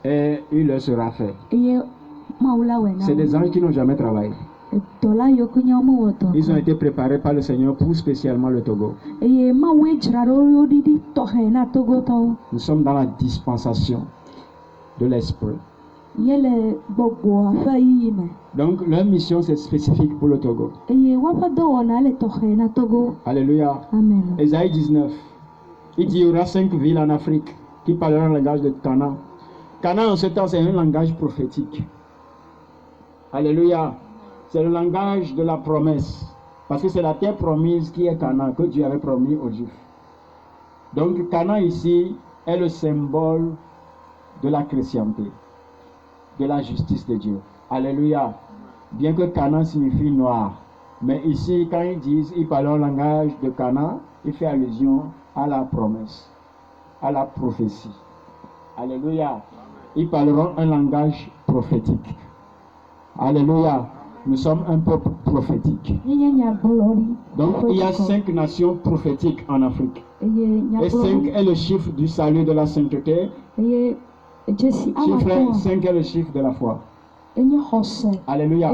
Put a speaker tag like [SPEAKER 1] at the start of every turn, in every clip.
[SPEAKER 1] Et il leur sera fait. C'est des anges qui n'ont jamais travaillé. Ils ont été préparés par le Seigneur pour spécialement le Togo. Nous sommes dans la dispensation de l'Esprit. Donc leur mission c'est spécifique pour le Togo. Alléluia.
[SPEAKER 2] Amen.
[SPEAKER 1] Ésaïe 19. Il dit il y aura 5 villes en Afrique qui parleront le langage de Canaan. Canaan en ce temps c'est un langage prophétique. Alléluia. C'est le langage de la promesse. Parce que c'est la terre promise qui est Canaan, que Dieu avait promis aux Juifs. Donc Canaan ici est le symbole de la chrétienté, de la justice de Dieu. Alléluia. Bien que Canaan signifie noir. Mais ici, quand ils disent, ils parlent un langage de Canaan, il fait allusion à la promesse, à la prophétie. Alléluia. Ils parleront un langage prophétique. Alléluia. Nous sommes un peuple prophétique. Donc, il y a 5 nations prophétiques en Afrique. Et 5 est le chiffre du salut de la sainteté. Chiffre 5 est le chiffre de la foi. Alléluia.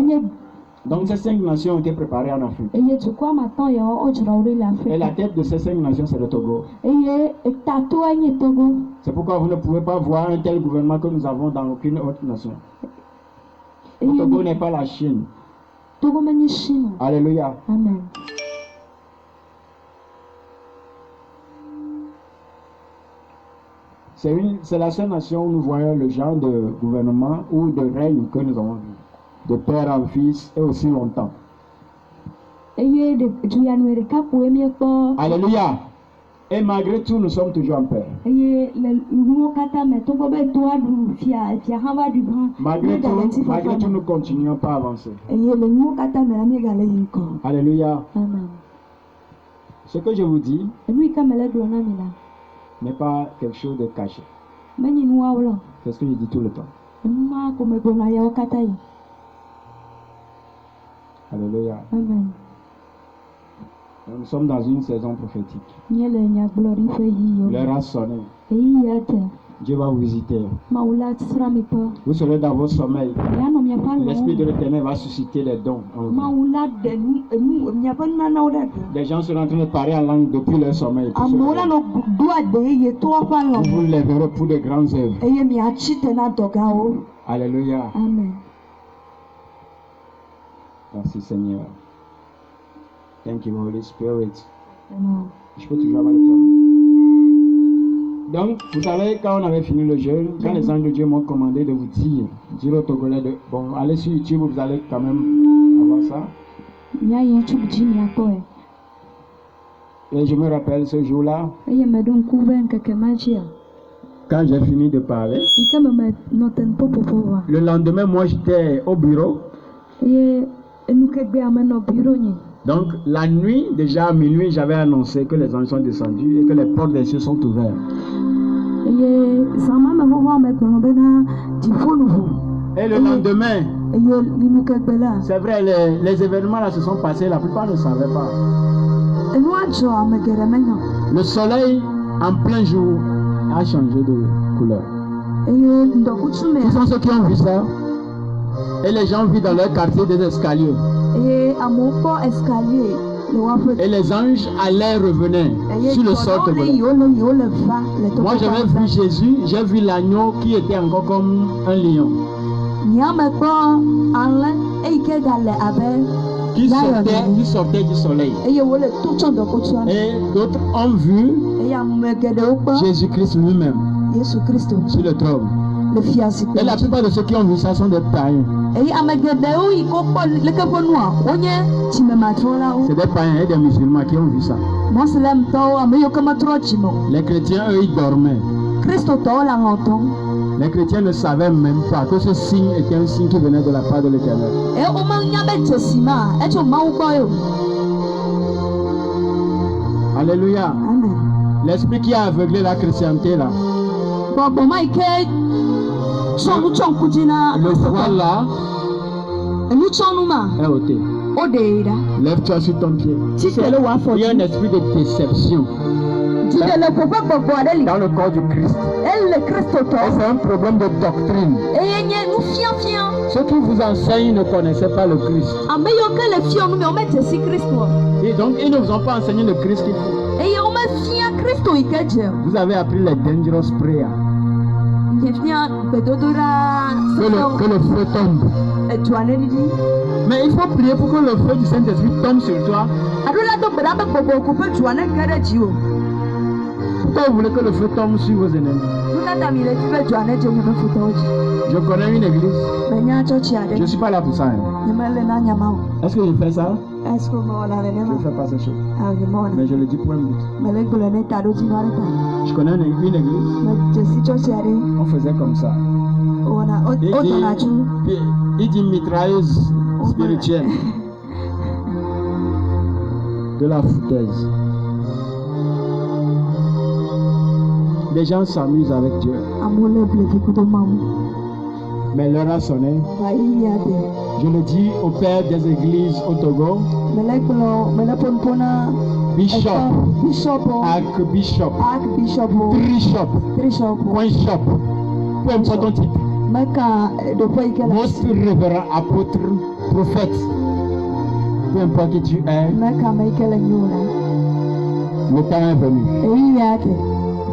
[SPEAKER 1] Donc, ces 5 nations ont été préparées en Afrique. Et la tête de ces 5 nations, c'est le Togo. C'est pourquoi vous ne pouvez pas voir un tel gouvernement que nous avons dans aucune autre nation. Le Togo n'est pas la Chine. Alléluia.
[SPEAKER 2] Amen.
[SPEAKER 1] C'est la seule nation où nous voyons le genre de gouvernement ou de règne que nous avons vu. De père en fils et aussi longtemps. Alléluia. Et malgré tout, nous sommes toujours en paix. Malgré tout, nous continuons pas à avancer. Alléluia.
[SPEAKER 2] Amen.
[SPEAKER 1] Ce que je vous dis n'est pas quelque chose de caché. C'est ce que je dis tout le temps. Alléluia.
[SPEAKER 2] Amen.
[SPEAKER 1] Nous sommes dans une saison prophétique. L'heure a sonné. Dieu va vous visiter. Vous serez dans vos sommeils. L'Esprit de l'Éternel va susciter des dons en vous. Des gens seront en train de parler en langue depuis leur sommeil. Vous vous lèverez pour de grandes œuvres. Alléluia.
[SPEAKER 2] Amen.
[SPEAKER 1] Merci Seigneur. Thank you Holy Spirit.
[SPEAKER 2] Amen.
[SPEAKER 1] Je peux toujours avoir le piano. Donc, vous savez, quand on avait fini le jeûne, quand les anges de Dieu m'ont commandé de vous dire aux Togolais, bon, allez sur YouTube, vous allez quand même avoir ça. Et je me rappelle ce jour-là, quand j'ai fini de parler, le lendemain, moi j'étais au bureau. Donc, la nuit, déjà à minuit, j'avais annoncé que les anges sont descendus et que les portes des cieux sont ouvertes. Et le lendemain, c'est vrai, les événements là se sont passés, la plupart ne savaient pas. Le soleil, en plein jour, a changé de couleur. Ce sont ceux qui ont vu ça. Et les gens vivent dans leur quartier des escaliers. Et les anges allaient revenaient sur le sol. Moi j'avais vu Jésus, j'ai vu l'agneau qui était encore comme un lion. Qui sortait du soleil. Et d'autres ont vu Jésus-Christ lui-même sur le trône. Et la plupart de ceux qui ont vu ça sont des païens. C'est des païens et des musulmans qui ont vu ça. Les chrétiens, eux, ils dormaient. Les chrétiens ne savaient même pas que ce signe était un signe qui venait de la part de l'Éternel. Alléluia. L'esprit qui a aveuglé la chrétienté là. Le voile là est ôté. Lève-toi sur ton pied. Il y a un esprit de déception dans le corps du Christ. Et c'est un problème de doctrine. Ceux qui vous enseignent ne connaissaient pas le Christ. Et donc, ils ne vous ont pas enseigné le Christ qu'il faut. Vous avez appris les dangerous prayers. Que le feu tombe. Mais il faut prier pour que le feu du Saint-Esprit tombe sur toi. Pourquoi vous voulez que le feu tombe sur vos ennemis? Je connais une église. Je ne suis pas là pour ça. Est-ce que je fais ça? Je ne fais pas ces choses. Mais je le dis point but. Je connais une église. On faisait comme ça. Il dit mitrailleuse spirituelle. De la foutaise. Les gens s'amusent avec Dieu. Mais l'heure a sonné. Je le dis au père des églises au Togo. Bishop, Archbishop, Trishop, Coinshop. Peu importe ton titre. Most révérend apôtre, prophète. Peu importe qui tu es. Le temps est venu.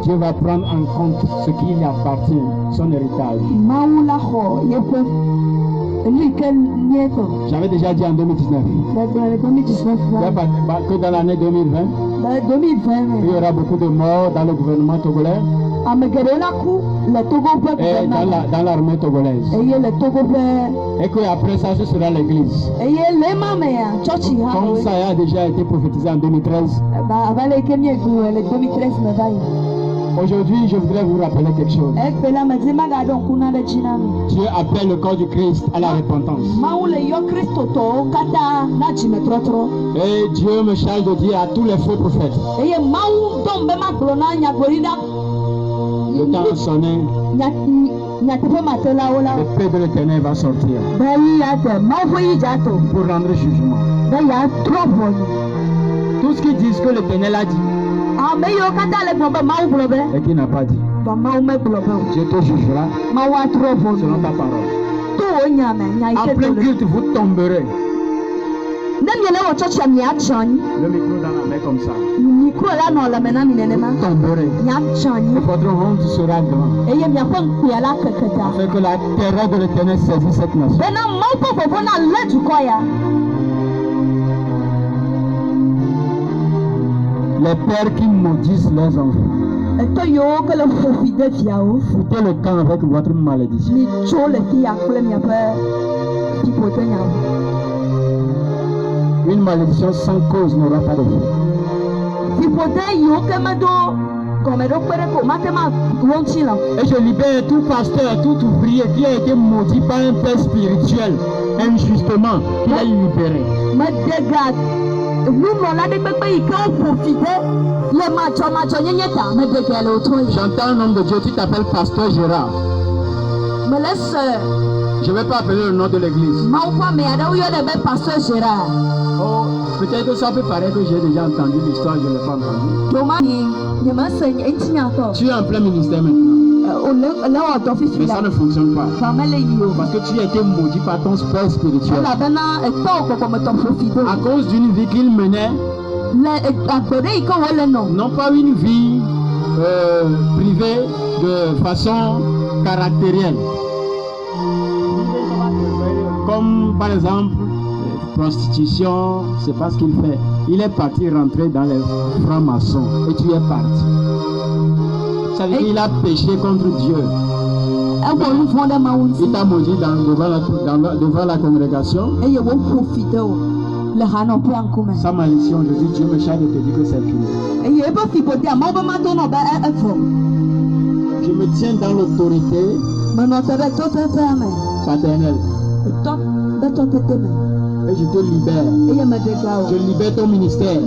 [SPEAKER 1] Dieu va prendre en compte ce qui lui appartient, son héritage. J'avais déjà dit en 2019 que dans l'année 2020, il y aura beaucoup de morts dans le gouvernement togolais et dans l'armée togolaise. Et qu'après ça, ce sera l'église. Comme ça a déjà été prophétisé en 2013. Aujourd'hui, je voudrais vous rappeler quelque chose. Dieu appelle le corps du Christ à la repentance. Et Dieu me charge de dire à tous les faux prophètes. Le temps a sonné. L'épée de l'Éternel va sortir pour rendre jugement. Tout ce qu'ils disent que l'Éternel a dit et qui n'a pas dit, Dieu te jugera selon ta parole. En plein culte, vous tomberez. Le micro dans la main comme ça. Vous tomberez. Et votre honte sera grande. Afin que la terreur de l'Éternel saisisse cette nation. Les pères qui maudissent leurs enfants, foutez le camp avec votre malédiction. Une malédiction sans cause n'aura pas de vie. Et je libère tout pasteur, tout ouvrier qui a été maudit par un père spirituel injustement, qui a libéré. J'entends un homme de Dieu qui t'appelle pasteur Gérard. Je ne vais pas appeler le nom de l'église. Oh, peut-être que ça peut paraître que j'ai déjà entendu l'histoire, je ne l'ai pas entendu. Tu es en plein ministère maintenant. Mais ça ne fonctionne pas. Parce que tu as été maudit par ton père spirituel. À cause d'une vie qu'il menait. Non pas une vie privée de façon caractérielle. Comme par exemple, prostitution, c'est pas ce qu'il fait. Il est parti rentrer dans les francs-maçons et tu es parti. Ça veut dire qu'il a péché contre Dieu. Il t'a maudit devant la congrégation. Sa malédiction, je dis, Dieu me charge de te dire que c'est fini. Je me tiens dans l'autorité paternelle. Et je te libère. Je libère ton ministère.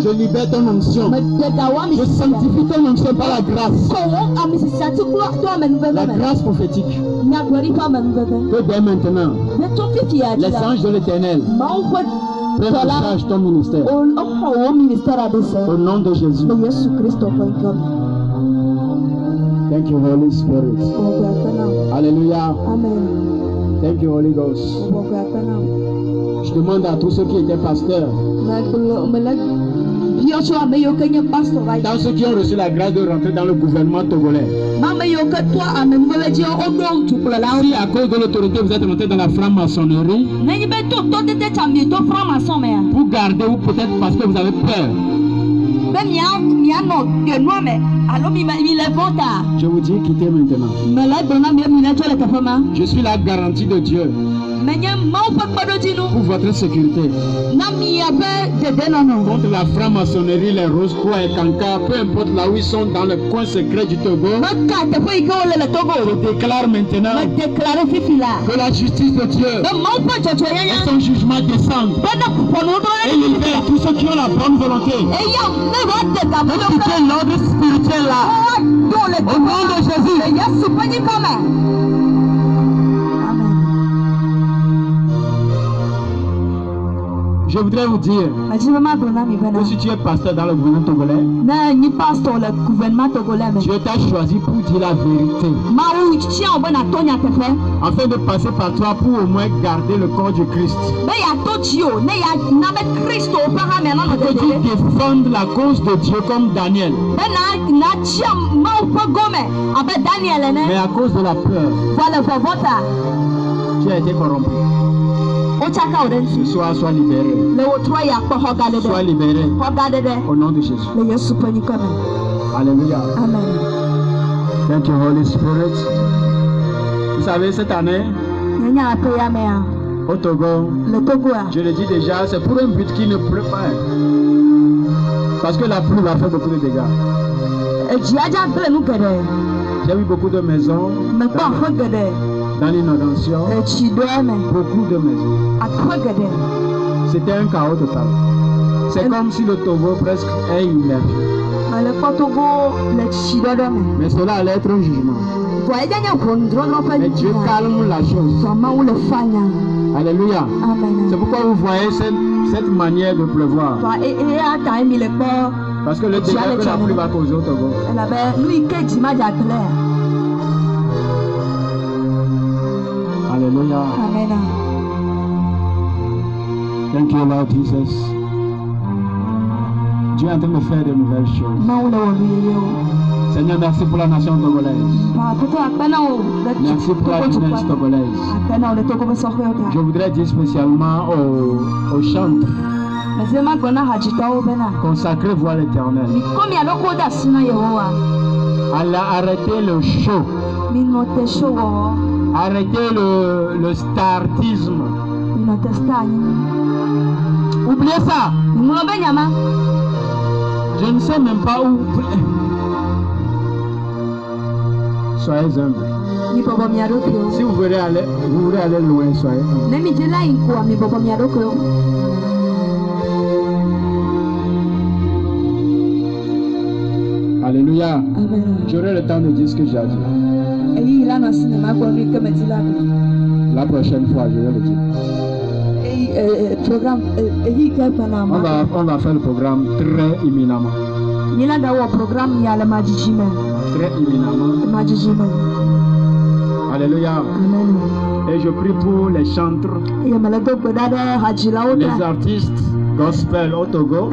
[SPEAKER 1] Je libère ton onction. Je sanctifie ton onction par la grâce. La grâce prophétique. Que dès maintenant, les anges de l'Éternel prennent en charge ton ministère. Au nom de Jésus. Thank you, Holy Spirit. Alléluia.
[SPEAKER 2] Amen.
[SPEAKER 1] Thank you, Holy Ghost. Je demande à tous ceux qui étaient pasteurs, dans ceux qui ont reçu la grâce de rentrer dans le gouvernement togolais, si à cause de l'autorité vous êtes rentré dans la franc-maçonnerie, pour garder ou peut-être parce que vous avez peur, je vous dis quittez maintenant. Je suis la garantie de Dieu pour votre sécurité. Contre la franc-maçonnerie, les Rose-Croix et Kanka, peu importe là où ils sont dans le coin secret du Togo, je déclare maintenant que la justice de Dieu et son jugement descendent et libère tous ceux qui ont la bonne volonté de quitter l'ordre spirituel là. Au nom de Jésus. Je voudrais vous dire que si tu es pasteur dans le gouvernement togolais, Dieu t'a choisi pour dire la vérité, afin de passer par toi pour au moins garder le corps du Christ. Que tu défendes la cause de Dieu comme Daniel. Mais à cause de la peur, tu as été corrompu. Ce soir, sois libéré. Sois libéré. Au nom de Jésus. Alléluia.
[SPEAKER 2] Amen.
[SPEAKER 1] Thank you, Holy Spirit. Vous savez, cette année, au Togo, je le dis déjà, c'est pour un but qui ne pleut pas. Parce que la pluie va faire beaucoup de dégâts. J'ai vu beaucoup de maisons dans l'inondation, beaucoup de maisons. C'était un chaos total. C'est comme si le Togo presque est immergé. Mais cela allait être un jugement. Mais Dieu calme la chose. Alléluia. C'est pourquoi vous voyez cette manière de pleuvoir. Parce que le dégât que la pluie va causer au Togo. Alléluia.
[SPEAKER 2] Amen.
[SPEAKER 1] Thank you, Lord Jesus. Dieu est en train de faire de nouvelles choses. Seigneur, merci pour la nation togolaise. Merci pour la jeunesse togolaise. Je voudrais dire spécialement aux chantres, consacrez voix l'éternel. Allah, arrêtez le show. Arrêtez le startisme. Oubliez ça. Je ne sais même pas où. Soyez humbles. Si vous voulez aller loin, soyez humbles. Alléluia.
[SPEAKER 2] Amen.
[SPEAKER 1] J'aurai le temps de dire ce que j'ai à dire. La prochaine fois, je vais le dire. On va faire le programme très imminemment. Très imminemment. Alléluia.
[SPEAKER 2] Amen.
[SPEAKER 1] Et je prie pour les chantres, les artistes gospel au Togo,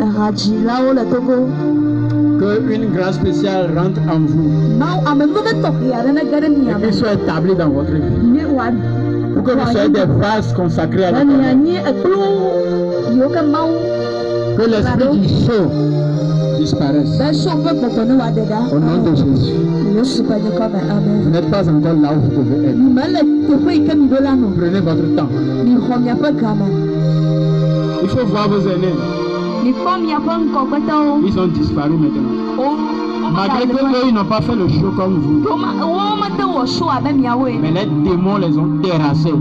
[SPEAKER 1] que une grâce spéciale rentre en vous et qu'il soit établi dans votre vie. Pour que vous soyez des vases consacrés à l'Éternel. Que l'esprit du show disparaisse. Au nom de Jésus. Vous n'êtes pas encore là où vous devez être. Prenez votre temps. Il faut voir vos aînés. Ils ont disparu maintenant. Malgré qu'eux, ils n'ont pas fait le show comme vous. Mais les démons les ont terrassés.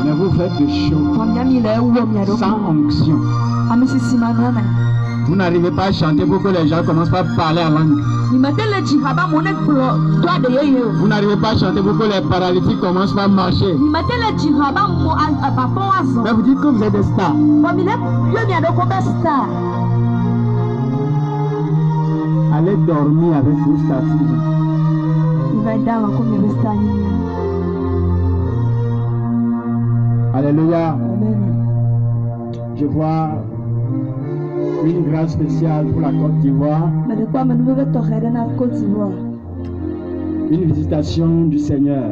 [SPEAKER 1] Mais vous faites le show sans onction. Vous n'arrivez pas à chanter pour que les gens commencent par parler en langue. Vous n'arrivez pas à chanter pour que les paralytiques commencent par marcher. Mais vous dites que vous êtes des stars. dormi avec vous statisme. Alléluia.
[SPEAKER 2] Amen.
[SPEAKER 1] Je vois une grâce spéciale pour la Côte d'Ivoire. Une visitation du Seigneur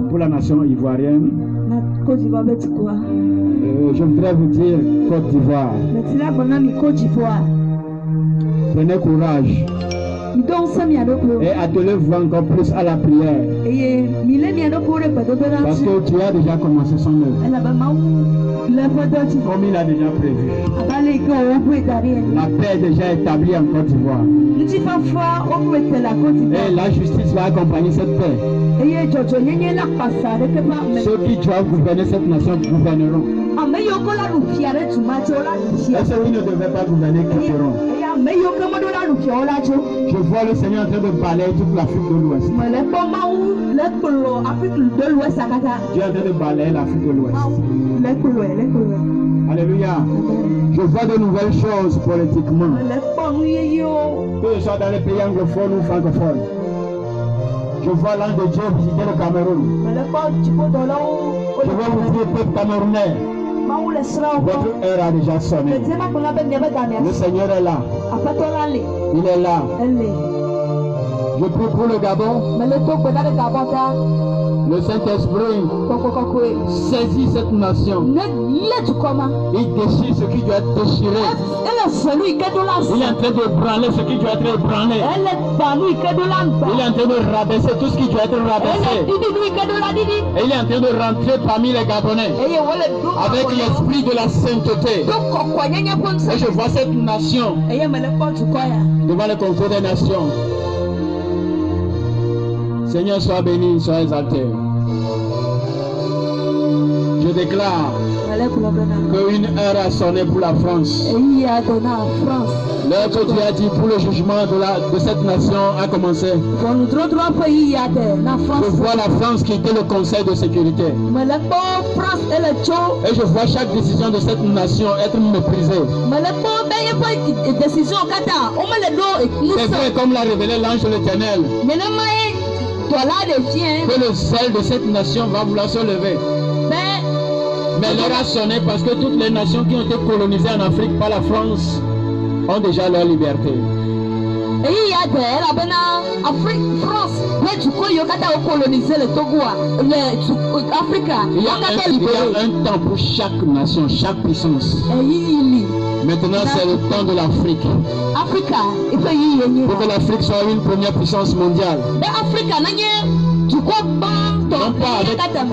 [SPEAKER 1] pour la nation ivoirienne. Je voudrais vous dire, Côte d'Ivoire, prenez courage et attelez-vous encore plus à la prière. Parce que tu as déjà commencé son œuvre. Comme il a déjà prévu. La paix est déjà établie en Côte d'Ivoire. Et la justice va accompagner cette paix. Ceux qui doivent gouverner cette nation gouverneront. Et ceux qui ne devaient pas gouverner quitteront. Je vois le Seigneur en train de balayer toute l'Afrique de l'Ouest. Dieu est en train de balayer l'Afrique de l'Ouest. Alléluia. Je vois de nouvelles choses politiquement. Que ce soit dans les pays anglophones ou francophones. Je vois l'ange de Dieu visiter le Cameroun. Je veux vous dire, peuple camerounais, votre heure a déjà sonné. Le Seigneur est là. Il est là. Je prie pour le Gabon. Le Saint-Esprit saisit cette nation. Il déchire ce qui doit être déchiré. Il est en train de branler ce qui doit être ébranlé. Il est en train de rabaisser tout ce qui doit être rabaissé. Et il est en train de rentrer parmi les Gabonais avec l'esprit de la sainteté. Et je vois cette nation devant le concours des nations. Seigneur, sois béni, sois exalté. Je déclare qu'une heure a sonné pour la France. L'heure que tu as dit pour le jugement de cette nation a commencé. Je vois la France quitter le Conseil de sécurité. Et je vois chaque décision de cette nation être méprisée. C'est vrai, comme l'a révélé l'ange de l'Éternel, que le zèle de cette nation va vouloir se lever. Mais l'heure a sonné parce que toutes les nations qui ont été colonisées en Afrique par la France ont déjà leur liberté. Il y a un temps pour chaque nation, chaque puissance. Maintenant, c'est le temps de l'Afrique. Pour que l'Afrique soit une première puissance mondiale.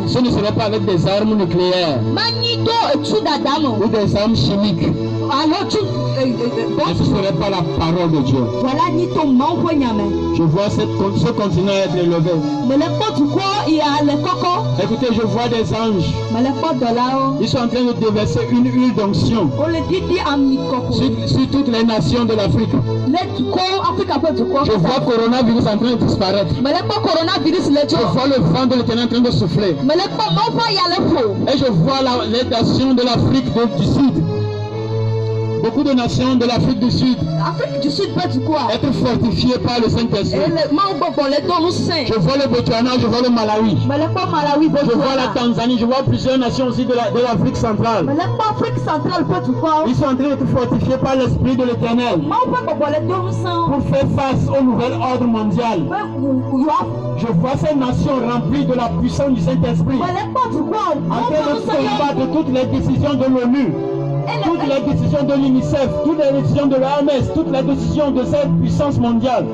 [SPEAKER 1] Ce ne sera pas avec des armes nucléaires ou des armes chimiques. Mais ce ne serait pas la parole de Dieu. Je vois ce continent être élevé. Écoutez, je vois des anges. Ils sont en train de déverser une huile d'onction sur toutes les nations de l'Afrique. Je vois le coronavirus en train de disparaître. Je vois le vent de l'Éternel en train de souffler. Et je vois les nations de l'Afrique du Sud. Beaucoup de nations de l'Afrique du Sud être fortifiées par le Saint-Esprit. Je vois le Botswana, je vois le Malawi. Je vois la Tanzanie, je vois plusieurs nations aussi de l'Afrique centrale. Ils sont en train d'être fortifiés par l'Esprit de l'Éternel pour faire face au nouvel ordre mondial. Je vois ces nations remplies de la puissance du Saint-Esprit en train de combattre toutes les décisions de l'ONU. Toutes les décisions de l'UNICEF, toutes les décisions de l'OMS, toutes les décisions de cette puissance mondiale.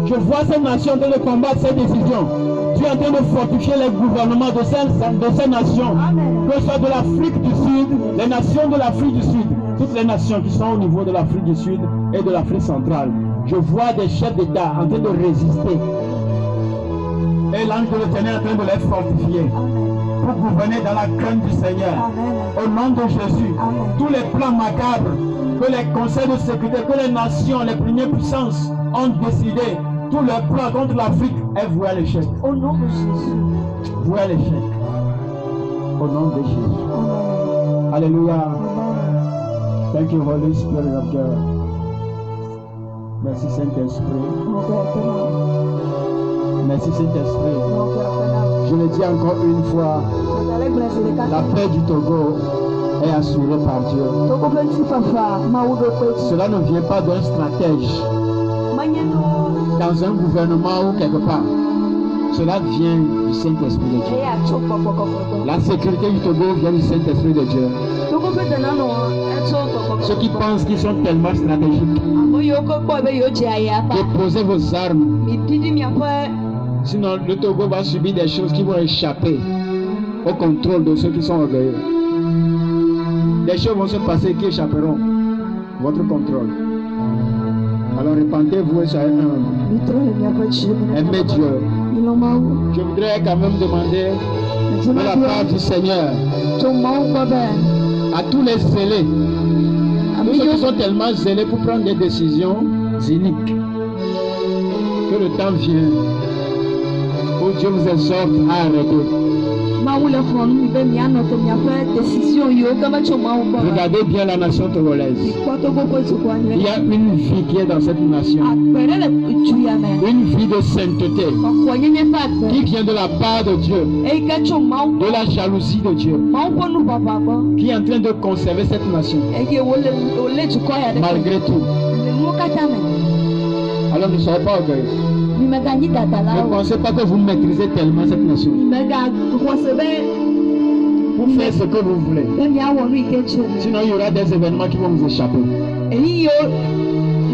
[SPEAKER 1] Je vois ces nations en train de combattre ces décisions. Tu es en train de fortifier les gouvernements de ces nations. Que ce soit de l'Afrique du Sud, les nations de l'Afrique du Sud, toutes les nations qui sont au niveau de l'Afrique du Sud et de l'Afrique centrale. Je vois des chefs d'État en train de résister. Et l'ange de l'Éternel est en train de les fortifier. Pour gouverner dans la crainte du Seigneur. Au nom de Jésus, tous les plans macabres que les conseils de sécurité, que les nations, les premières puissances ont décidé, tous les plans contre l'Afrique est voué à l'échec.
[SPEAKER 2] Au nom de Jésus.
[SPEAKER 1] Voué à l'échec. Au nom de Jésus. Alléluia. Thank you, Holy Spirit of God. Merci Saint-Esprit.
[SPEAKER 3] Mungu apenda.
[SPEAKER 1] Merci Saint-Esprit.
[SPEAKER 3] Mungu apenda.
[SPEAKER 1] Je le dis encore une fois,
[SPEAKER 3] Natale Brazil
[SPEAKER 1] la paix du Togo est assurée par Dieu.
[SPEAKER 3] Togo beti fafa maudo kweti.
[SPEAKER 1] Cela ne vient pas d'un stratège
[SPEAKER 3] Manyeno
[SPEAKER 1] dans un gouvernement ou quelque part. Cela vient du Saint-Esprit de Dieu.
[SPEAKER 3] eya chopo poko poko.
[SPEAKER 1] La sécurité du Togo vient du Saint-Esprit de Dieu.
[SPEAKER 3] Togo beti nano eto poko.
[SPEAKER 1] Ceux qui pensent qu'ils sont tellement stratégiques,
[SPEAKER 3] Amoyo ko ko be yo je aya pa.
[SPEAKER 1] déposez vos armes.
[SPEAKER 3] Mi didi mi afa.
[SPEAKER 1] Sinon, le Togo va subir des choses qui vont échapper au contrôle de ceux qui sont orgueilleux. Des choses vont se passer qui échapperont à votre contrôle. Alors repentez-vous et soyez humbles.
[SPEAKER 3] Mitro le mi afa chi.
[SPEAKER 1] Aimez Dieu.
[SPEAKER 3] Ilomau.
[SPEAKER 1] Je voudrais quand même demander de la part du Seigneur
[SPEAKER 3] Tomau ko be.
[SPEAKER 1] à tous les zélés, tous ceux
[SPEAKER 3] Amiyo
[SPEAKER 1] qui sont tellement zélés pour prendre des décisions iniques, que le temps vienne où Dieu vous exhorte à arrêter.
[SPEAKER 3] Mau le fon mi be mi anoto mi afa décision yo kama chomau ko.
[SPEAKER 1] Regardez bien la nation togolaise.
[SPEAKER 3] Ko Togo ko zu ko
[SPEAKER 1] Il
[SPEAKER 3] anwe.
[SPEAKER 1] y a une vie qui est dans cette nation,
[SPEAKER 3] Apere le tuya me.
[SPEAKER 1] une vie de sainteté
[SPEAKER 3] Ko nyenye fa
[SPEAKER 1] qui
[SPEAKER 3] apere.
[SPEAKER 1] vient de la part de Dieu,
[SPEAKER 3] E ka chomau
[SPEAKER 1] de la jalousie de Dieu,
[SPEAKER 3] mau ko nu papa ko.
[SPEAKER 1] qui est en train de conserver cette nation
[SPEAKER 3] Ege wole tukɔ ya de.
[SPEAKER 1] malgré tout.
[SPEAKER 3] Mo kata me.
[SPEAKER 1] Alors ne soyez pas orgueilleux.
[SPEAKER 3] Ni me ga ni data la
[SPEAKER 1] Ne
[SPEAKER 3] o.
[SPEAKER 1] pensez pas que vous maîtrisez tellement cette nation.
[SPEAKER 3] Ni me ga ko se be
[SPEAKER 1] Vous faites ce que vous voulez.
[SPEAKER 3] be mi awo nu ike chu.
[SPEAKER 1] Sinon, il y aura des événements qui vont vous échapper.
[SPEAKER 3] Eyi yo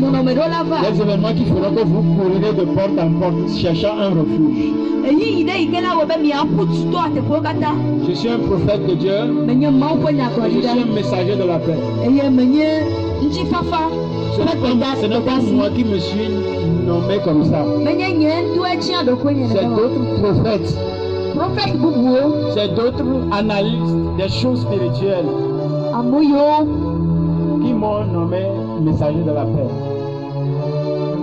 [SPEAKER 3] mono me do la va.
[SPEAKER 1] Des événements qui feront que vous courrez de porte en porte cherchant un refuge.
[SPEAKER 3] Eyi ide ike la wo be mi apu tu to ate ko kata.
[SPEAKER 1] Je suis un prophète de Dieu
[SPEAKER 3] Me nye mau ko nya ko
[SPEAKER 1] et je
[SPEAKER 3] ida.
[SPEAKER 1] suis un messager de la paix.
[SPEAKER 3] Eye me nye nji fafa.
[SPEAKER 1] Ce n'est pas moi qui me suis nommé comme ça.
[SPEAKER 3] Me nye nye ndu echi ado ko nye
[SPEAKER 1] C'est
[SPEAKER 3] ne.
[SPEAKER 1] d'autres prophètes,
[SPEAKER 3] Prophet bubu o.
[SPEAKER 1] c'est d'autres analystes des choses spirituelles
[SPEAKER 3] Amoyo
[SPEAKER 1] qui m'ont nommé messager de la paix.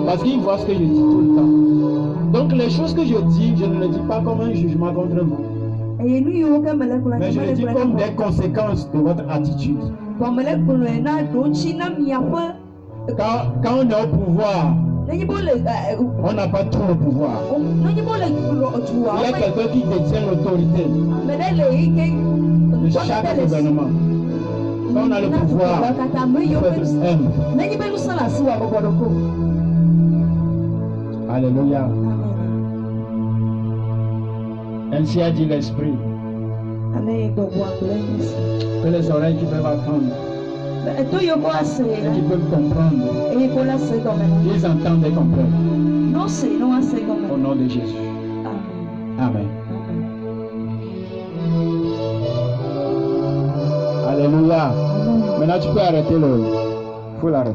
[SPEAKER 1] Parce qu'ils voient ce que je dis tout le temps. Donc les choses que je dis, je ne les dis pas comme un jugement contre vous,
[SPEAKER 3] eye nu yo ke me le kula.
[SPEAKER 1] mais je les dis comme des conséquences de votre attitude.
[SPEAKER 3] Kwa me le kula na do chi na mi afa.
[SPEAKER 1] Quand on est au pouvoir,
[SPEAKER 3] Nenyi bo le
[SPEAKER 1] on n'a pas trop le pouvoir.
[SPEAKER 3] nenyi bo le tuwa.
[SPEAKER 1] Il y a quelqu'un qui détient l'autorité
[SPEAKER 3] Me le ike.
[SPEAKER 1] de chaque gouvernement. Quand on a le pouvoir, il faut être humble.
[SPEAKER 3] Nenyi be nu sala si wa bobo doko.
[SPEAKER 1] Alléluia. Ainsi a dit l'Esprit.
[SPEAKER 3] Ane go wa bless.
[SPEAKER 1] Que les oreilles qui peuvent attendre
[SPEAKER 3] Eto yo ko ase.
[SPEAKER 1] et qui peuvent comprendre,
[SPEAKER 3] E ko la se go me.
[SPEAKER 1] qu'ils entendent et comprennent.
[SPEAKER 3] No se no ase go
[SPEAKER 1] Au
[SPEAKER 3] me.
[SPEAKER 1] nom de Jésus.
[SPEAKER 3] Amen.
[SPEAKER 1] Amen. Alléluia.
[SPEAKER 3] Amen.
[SPEAKER 1] Maintenant, tu peux arrêter le. Il faut l'arrêter.